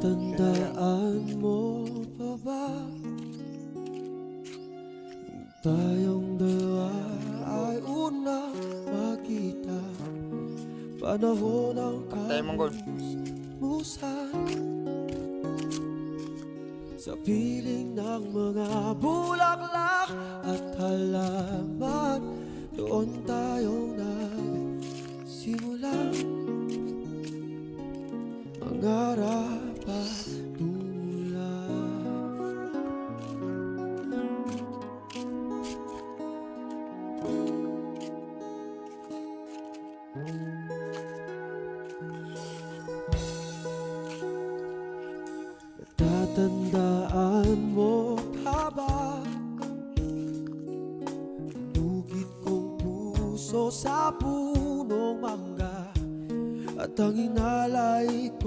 Natatandaan mo pa ba tayong dalawa ay unang makita? Panahon ng kamusmusan sa piling ng mga bulaklak at halaman. Doon tayong nagsimula mangarap at tumulong. Natatandaan mo pa ba lugit kong puso sa punong mangga at ang inalay ko